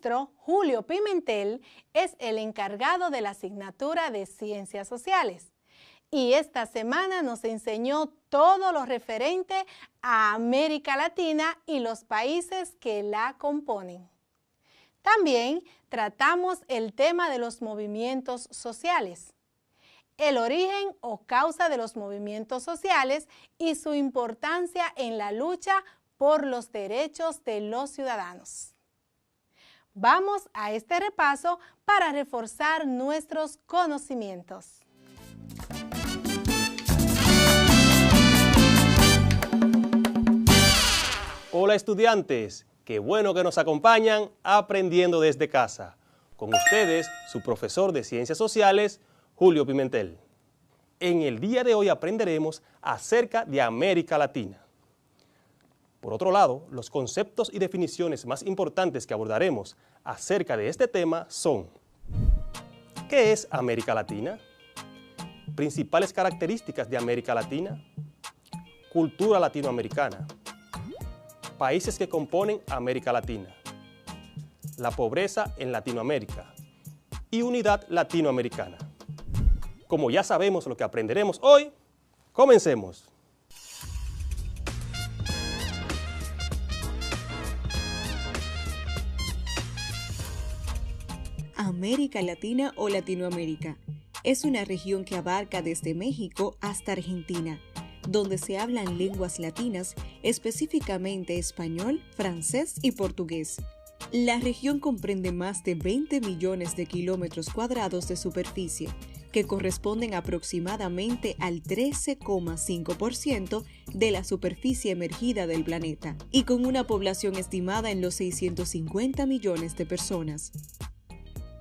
maestro, Julio Pimentel, es el encargado de la asignatura de Ciencias Sociales. Y esta semana nos enseñó todo lo referente a América Latina y los países que la componen. También tratamos el tema de los movimientos sociales, el origen o causa de los movimientos sociales y su importancia en la lucha por los derechos de los ciudadanos. Vamos a este repaso para reforzar nuestros conocimientos. Hola estudiantes, qué bueno que nos acompañan aprendiendo desde casa. Con ustedes, su profesor de Ciencias Sociales, Julio Pimentel. En el día de hoy aprenderemos acerca de América Latina. Por otro lado, los conceptos y definiciones más importantes que abordaremos acerca de este tema son: ¿qué es América Latina? Principales características de América Latina. Cultura latinoamericana. Países que componen América Latina. La pobreza en Latinoamérica. Y unidad latinoamericana. Como ya sabemos lo que aprenderemos hoy, comencemos. América Latina o Latinoamérica es una región que abarca desde México hasta Argentina, donde se hablan lenguas latinas, específicamente español, francés y portugués. La región comprende más de 20 millones de kilómetros cuadrados de superficie, que corresponden aproximadamente al 13,5% de la superficie emergida del planeta, y con una población estimada en los 650 millones de personas.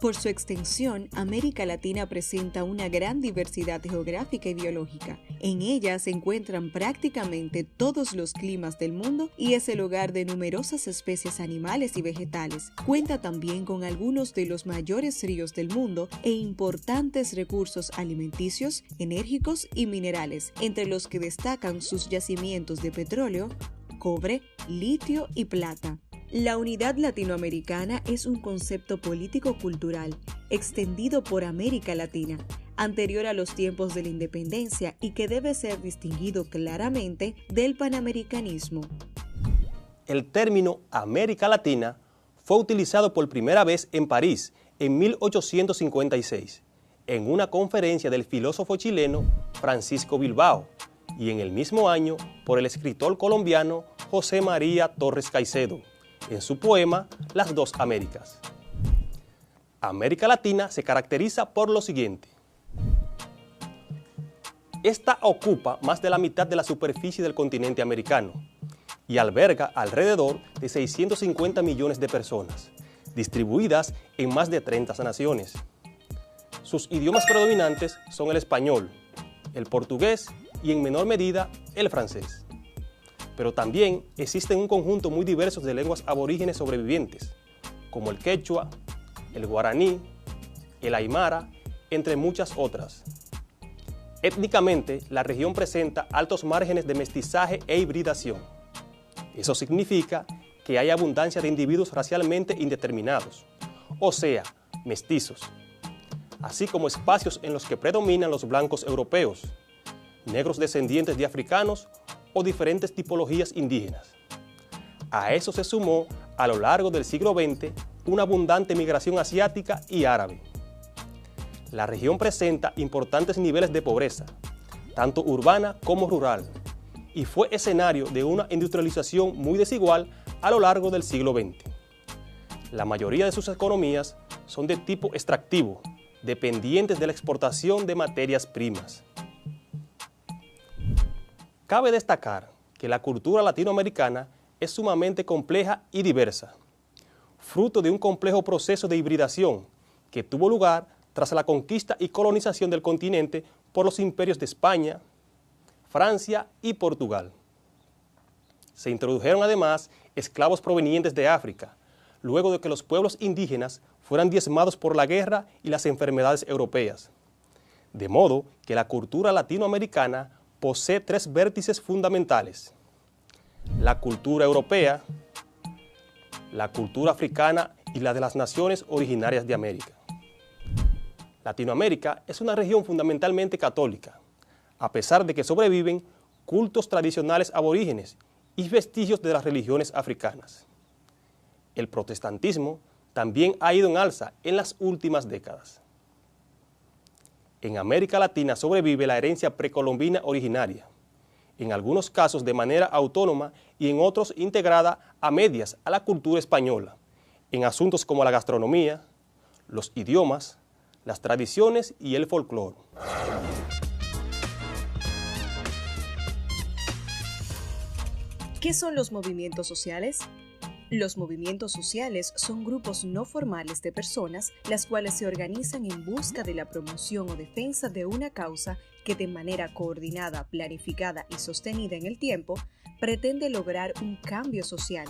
Por su extensión, América Latina presenta una gran diversidad geográfica y biológica. En ella se encuentran prácticamente todos los climas del mundo y es el hogar de numerosas especies animales y vegetales. Cuenta también con algunos de los mayores ríos del mundo e importantes recursos alimenticios, enérgicos y minerales, entre los que destacan sus yacimientos de petróleo, cobre, litio y plata. La unidad latinoamericana es un concepto político-cultural extendido por América Latina, anterior a los tiempos de la independencia y que debe ser distinguido claramente del panamericanismo. El término América Latina fue utilizado por primera vez en París en 1856, en una conferencia del filósofo chileno Francisco Bilbao, y en el mismo año por el escritor colombiano José María Torres Caicedo, en su poema Las dos Américas. América Latina se caracteriza por lo siguiente. Esta ocupa más de la mitad de la superficie del continente americano y alberga alrededor de 650 millones de personas, distribuidas en más de 30 naciones. Sus idiomas predominantes son el español, el portugués y en menor medida el francés. Pero también existen un conjunto muy diverso de lenguas aborígenes sobrevivientes, como el quechua, el guaraní, el aymara, entre muchas otras. Étnicamente, la región presenta altos márgenes de mestizaje e hibridación. Eso significa que hay abundancia de individuos racialmente indeterminados, o sea, mestizos, así como espacios en los que predominan los blancos europeos, negros descendientes de africanos o diferentes tipologías indígenas. A eso se sumó, a lo largo del siglo XX, una abundante migración asiática y árabe. La región presenta importantes niveles de pobreza, tanto urbana como rural, y fue escenario de una industrialización muy desigual a lo largo del siglo XX. La mayoría de sus economías son de tipo extractivo, dependientes de la exportación de materias primas. Cabe destacar que la cultura latinoamericana es sumamente compleja y diversa, fruto de un complejo proceso de hibridación que tuvo lugar tras la conquista y colonización del continente por los imperios de España, Francia y Portugal. Se introdujeron además esclavos provenientes de África, luego de que los pueblos indígenas fueran diezmados por la guerra y las enfermedades europeas. De modo que la cultura latinoamericana posee tres vértices fundamentales: la cultura europea, la cultura africana y la de las naciones originarias de América. Latinoamérica es una región fundamentalmente católica, a pesar de que sobreviven cultos tradicionales aborígenes y vestigios de las religiones africanas. El protestantismo también ha ido en alza en las últimas décadas. En América Latina sobrevive la herencia precolombina originaria, en algunos casos de manera autónoma y en otros integrada a medias a la cultura española, en asuntos como la gastronomía, los idiomas, las tradiciones y el folclore. ¿Qué son los movimientos sociales? Los movimientos sociales son grupos no formales de personas las cuales se organizan en busca de la promoción o defensa de una causa que de manera coordinada, planificada y sostenida en el tiempo pretende lograr un cambio social.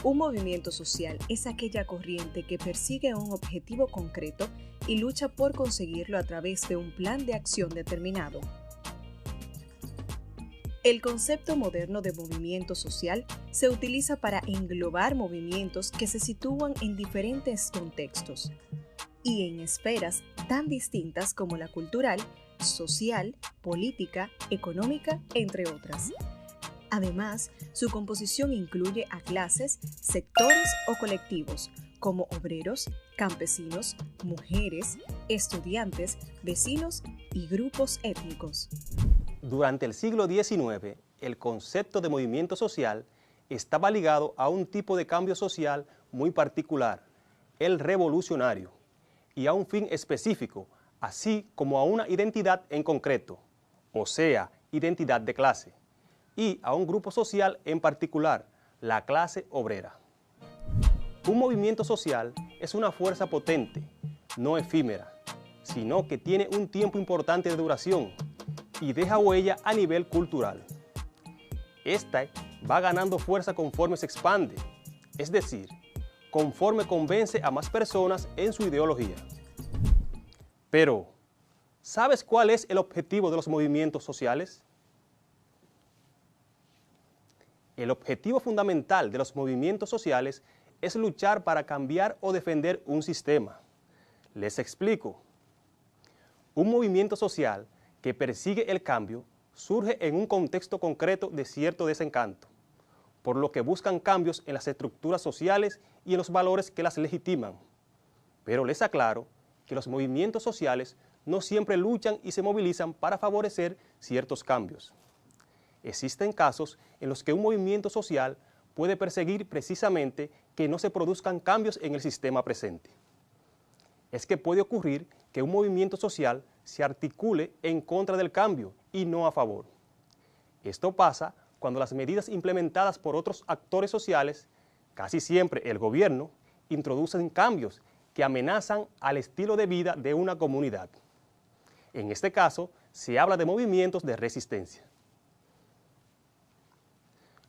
Un movimiento social es aquella corriente que persigue un objetivo concreto y lucha por conseguirlo a través de un plan de acción determinado. El concepto moderno de movimiento social se utiliza para englobar movimientos que se sitúan en diferentes contextos y en esferas tan distintas como la cultural, social, política, económica, entre otras. Además, su composición incluye a clases, sectores o colectivos, como obreros, campesinos, mujeres, estudiantes, vecinos y grupos étnicos. Durante el siglo XIX, el concepto de movimiento social estaba ligado a un tipo de cambio social muy particular, el revolucionario, y a un fin específico, así como a una identidad en concreto, o sea, identidad de clase, y a un grupo social en particular, la clase obrera. Un movimiento social es una fuerza potente, no efímera, sino que tiene un tiempo importante de duración y deja huella a nivel cultural. Esta va ganando fuerza conforme se expande, es decir, conforme convence a más personas en su ideología. Pero, ¿sabes cuál es el objetivo de los movimientos sociales? El objetivo fundamental de los movimientos sociales es luchar para cambiar o defender un sistema. Les explico. Un movimiento social que persigue el cambio surge en un contexto concreto de cierto desencanto, por lo que buscan cambios en las estructuras sociales y en los valores que las legitiman. Pero les aclaro que los movimientos sociales no siempre luchan y se movilizan para favorecer ciertos cambios. Existen casos en los que un movimiento social puede perseguir precisamente que no se produzcan cambios en el sistema presente. Es que puede ocurrir que un movimiento social se articule en contra del cambio y no a favor. Esto pasa cuando las medidas implementadas por otros actores sociales, casi siempre el gobierno, introducen cambios que amenazan al estilo de vida de una comunidad. En este caso, se habla de movimientos de resistencia.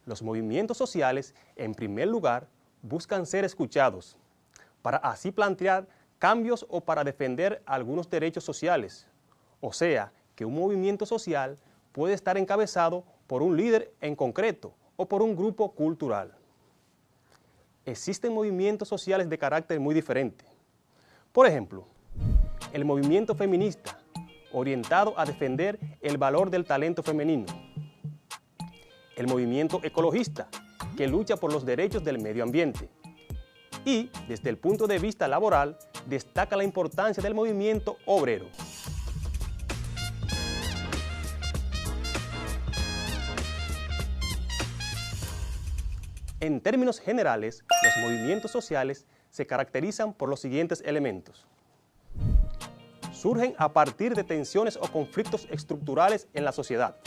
Los movimientos sociales, en primer lugar, buscan ser escuchados, para así plantear cambios o para defender algunos derechos sociales. O sea, que un movimiento social puede estar encabezado por un líder en concreto o por un grupo cultural. Existen movimientos sociales de carácter muy diferente. Por ejemplo, el movimiento feminista, orientado a defender el valor del talento femenino. El movimiento ecologista, que lucha por los derechos del medio ambiente. Y, desde el punto de vista laboral, destaca la importancia del movimiento obrero. En términos generales, los movimientos sociales se caracterizan por los siguientes elementos. Surgen a partir de tensiones o conflictos estructurales en la sociedad.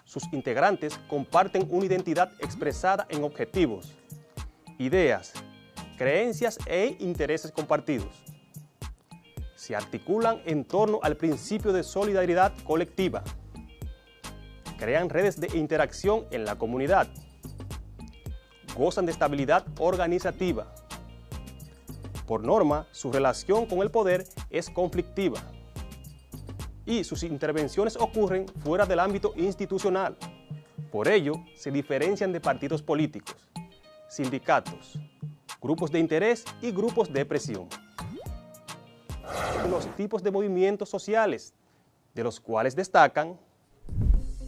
Sus integrantes comparten una identidad expresada en objetivos, ideas, creencias e intereses compartidos. Se articulan en torno al principio de solidaridad colectiva. Crean redes de interacción en la comunidad. Gozan de estabilidad organizativa. Por norma, su relación con el poder es conflictiva y sus intervenciones ocurren fuera del ámbito institucional. Por ello, se diferencian de partidos políticos, sindicatos, grupos de interés y grupos de presión. Los tipos de movimientos sociales, de los cuales destacan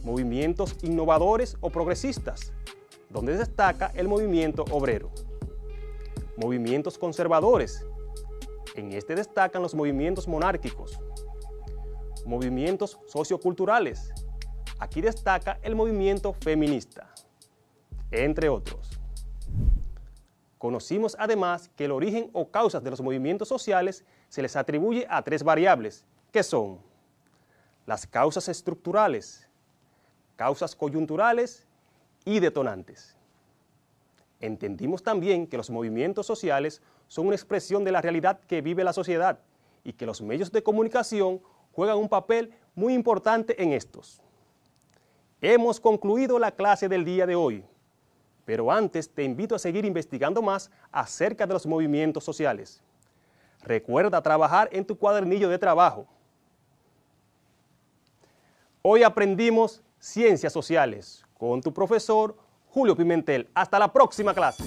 movimientos innovadores o progresistas, donde destaca el movimiento obrero. Movimientos conservadores, en este destacan los movimientos monárquicos. Movimientos socioculturales, aquí destaca el movimiento feminista, entre otros. Conocimos además que el origen o causas de los movimientos sociales se les atribuye a 3 variables, que son las causas estructurales, causas coyunturales y detonantes. Entendimos también que los movimientos sociales son una expresión de la realidad que vive la sociedad y que los medios de comunicación juegan un papel muy importante en estos. Hemos concluido la clase del día de hoy, pero antes te invito a seguir investigando más acerca de los movimientos sociales. Recuerda trabajar en tu cuadernillo de trabajo. Hoy aprendimos Ciencias Sociales con tu profesor Julio Pimentel. Hasta la próxima clase.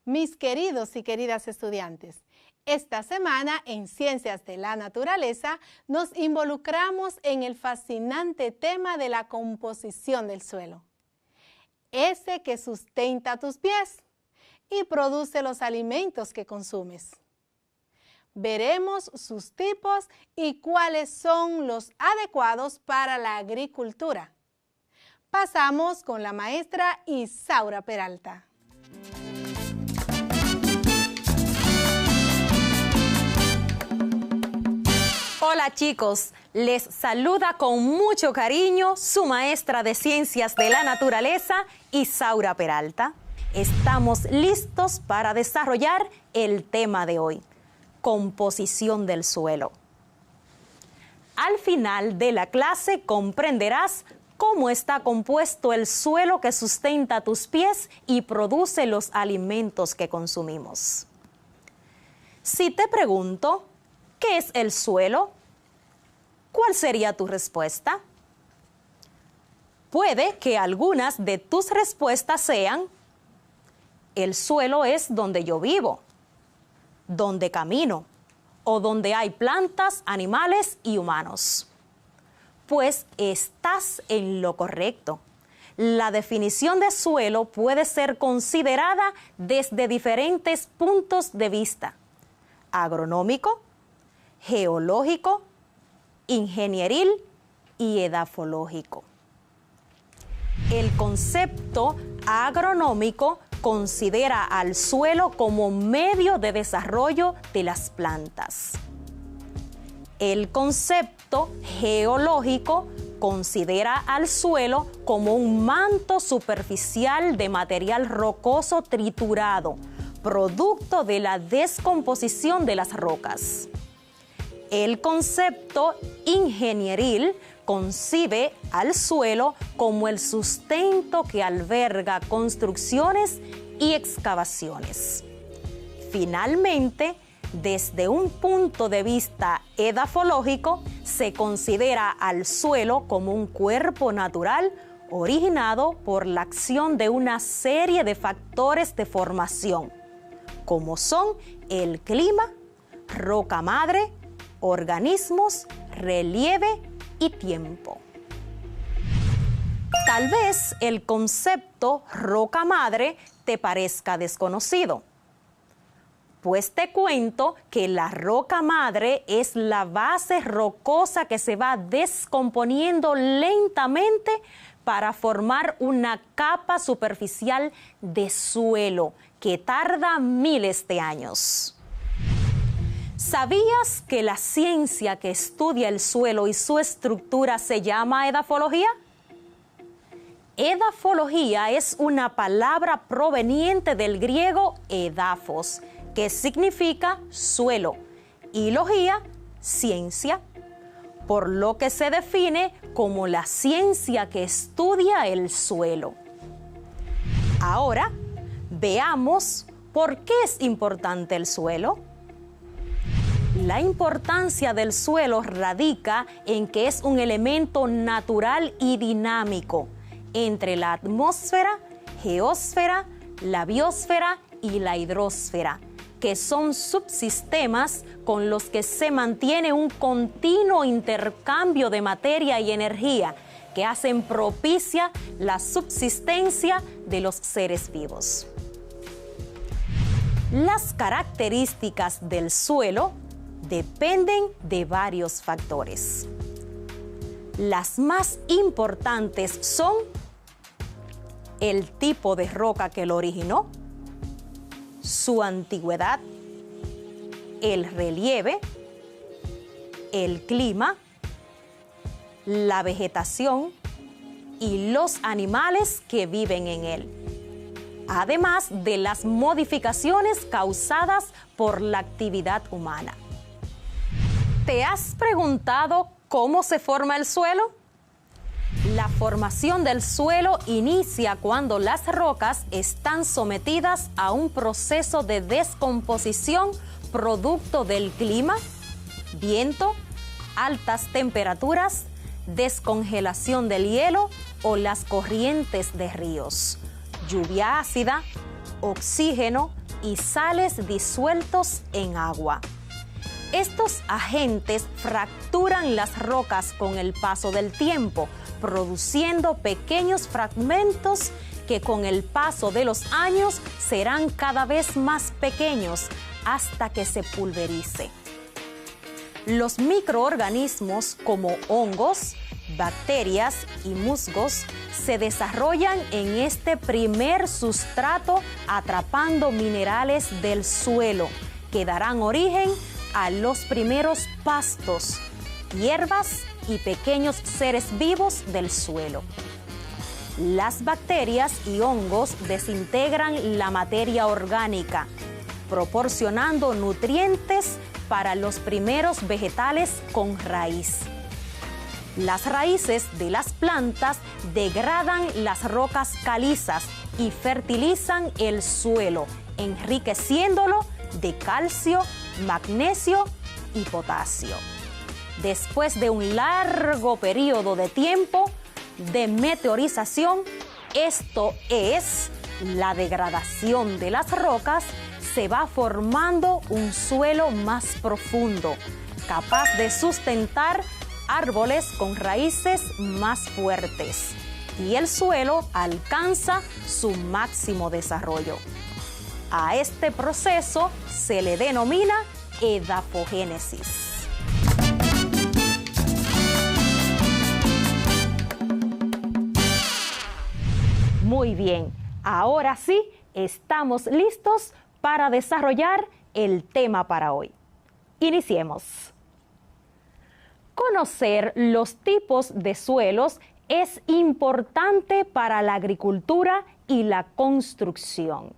Mis queridos y queridas estudiantes, esta semana en Ciencias de la Naturaleza nos involucramos en el fascinante tema de la composición del suelo, ese que sustenta tus pies y produce los alimentos que consumes. Veremos sus tipos y cuáles son los adecuados para la agricultura. Pasamos con la maestra Isaura Peralta. Hola chicos, les saluda con mucho cariño su maestra de Ciencias de la Naturaleza, Isaura Peralta. Estamos listos para desarrollar el tema de hoy, composición del suelo. Al final de la clase comprenderás cómo está compuesto el suelo que sustenta tus pies y produce los alimentos que consumimos. Si te pregunto, ¿qué es el suelo? ¿Cuál sería tu respuesta? Puede que algunas de tus respuestas sean: el suelo es donde yo vivo, donde camino, o donde hay plantas, animales y humanos. Pues estás en lo correcto. La definición de suelo puede ser considerada desde diferentes puntos de vista: agronómico, geológico, ingenieril y edafológico. El concepto agronómico considera al suelo como medio de desarrollo de las plantas. El concepto geológico considera al suelo como un manto superficial de material rocoso triturado, producto de la descomposición de las rocas. El concepto ingenieril concibe al suelo como el sustento que alberga construcciones y excavaciones. Finalmente, desde un punto de vista edafológico, se considera al suelo como un cuerpo natural originado por la acción de una serie de factores de formación, como son el clima, roca madre, organismos, relieve y tiempo. Tal vez el concepto roca madre te parezca desconocido. Pues te cuento que la roca madre es la base rocosa que se va descomponiendo lentamente para formar una capa superficial de suelo que tarda miles de años. ¿Sabías que la ciencia que estudia el suelo y su estructura se llama edafología? Edafología es una palabra proveniente del griego edafos, que significa suelo, y logía, ciencia, por lo que se define como la ciencia que estudia el suelo. Ahora, veamos por qué es importante el suelo. La importancia del suelo radica en que es un elemento natural y dinámico entre la atmósfera, geósfera, la biosfera y la hidrosfera, que son subsistemas con los que se mantiene un continuo intercambio de materia y energía que hacen propicia la subsistencia de los seres vivos. Las características del suelo dependen de varios factores. Las más importantes son el tipo de roca que lo originó, su antigüedad, el relieve, el clima, la vegetación y los animales que viven en él, además de las modificaciones causadas por la actividad humana. ¿Te has preguntado cómo se forma el suelo? La formación del suelo inicia cuando las rocas están sometidas a un proceso de descomposición producto del clima, viento, altas temperaturas, descongelación del hielo o las corrientes de ríos, lluvia ácida, oxígeno y sales disueltos en agua. Estos agentes fracturan las rocas con el paso del tiempo, produciendo pequeños fragmentos que con el paso de los años serán cada vez más pequeños hasta que se pulverice. Los microorganismos como hongos, bacterias y musgos se desarrollan en este primer sustrato atrapando minerales del suelo que darán origen a los primeros pastos, hierbas y pequeños seres vivos del suelo. Las bacterias y hongos desintegran la materia orgánica, proporcionando nutrientes para los primeros vegetales con raíz. Las raíces de las plantas degradan las rocas calizas y fertilizan el suelo, enriqueciéndolo de calcio, magnesio y potasio. Después de un largo periodo de tiempo de meteorización, esto es, la degradación de las rocas, se va formando un suelo más profundo, capaz de sustentar árboles con raíces más fuertes, y el suelo alcanza su máximo desarrollo. A este proceso se le denomina edafogénesis. Muy bien, ahora sí estamos listos para desarrollar el tema para hoy. Iniciemos. Conocer los tipos de suelos es importante para la agricultura y la construcción.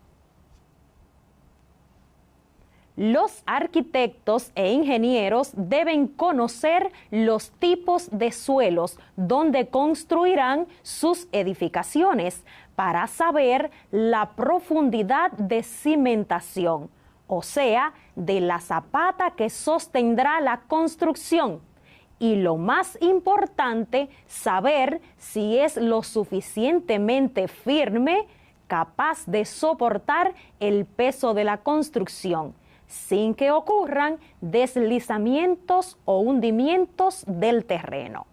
Los arquitectos e ingenieros deben conocer los tipos de suelos donde construirán sus edificaciones para saber la profundidad de cimentación, o sea, de la zapata que sostendrá la construcción. Y lo más importante, saber si es lo suficientemente firme, capaz de soportar el peso de la construcción, sin que ocurran deslizamientos o hundimientos del terreno.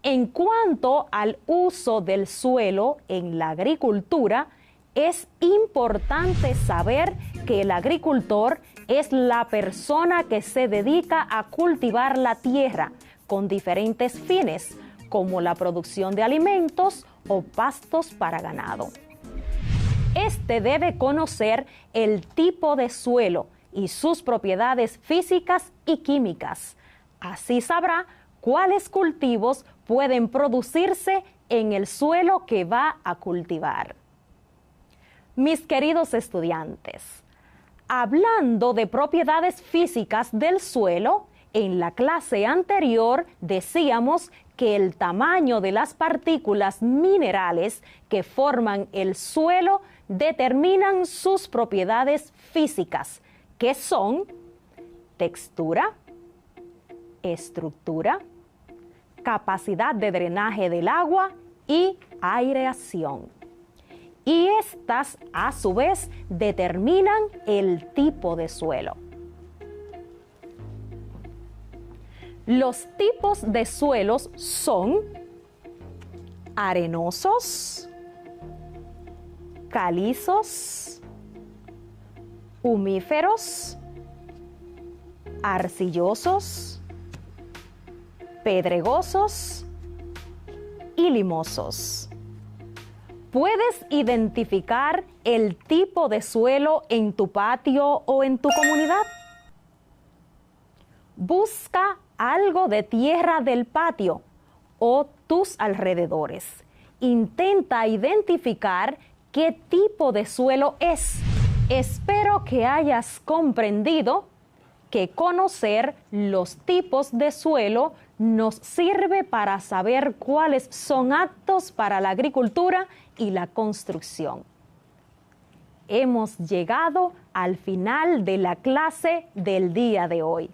En cuanto al uso del suelo en la agricultura, es importante saber que el agricultor es la persona que se dedica a cultivar la tierra con diferentes fines, como la producción de alimentos o pastos para ganado. Este debe conocer el tipo de suelo y sus propiedades físicas y químicas. Así sabrá cuáles cultivos pueden producirse en el suelo que va a cultivar. Mis queridos estudiantes, hablando de propiedades físicas del suelo, en la clase anterior decíamos que el tamaño de las partículas minerales que forman el suelo determinan sus propiedades físicas, que son textura, estructura, capacidad de drenaje del agua y aireación. Y estas, a su vez, determinan el tipo de suelo. Los tipos de suelos son arenosos, calizos, humíferos, arcillosos, pedregosos y limosos. ¿Puedes identificar el tipo de suelo en tu patio o en tu comunidad? Busca algo de tierra del patio o tus alrededores. Intenta identificar qué tipo de suelo es. Espero que hayas comprendido que conocer los tipos de suelo nos sirve para saber cuáles son aptos para la agricultura y la construcción. Hemos llegado al final de la clase del día de hoy,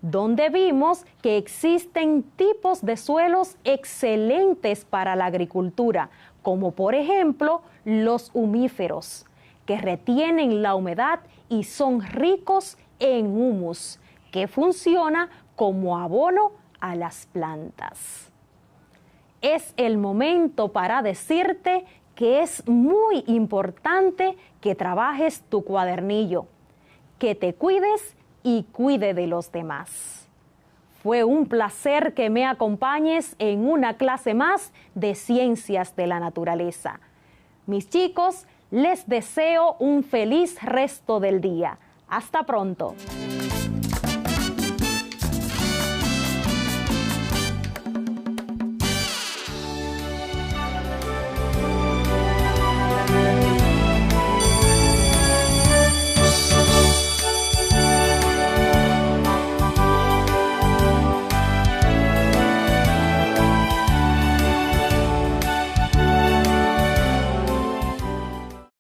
donde vimos que existen tipos de suelos excelentes para la agricultura, como por ejemplo los humíferos, que retienen la humedad y son ricos en humus, que funciona como abono a las plantas. Es el momento para decirte que es muy importante que trabajes tu cuadernillo, que te cuides y cuide de los demás. Fue un placer que me acompañes en una clase más de Ciencias de la Naturaleza. Mis chicos, les deseo un feliz resto del día. Hasta pronto.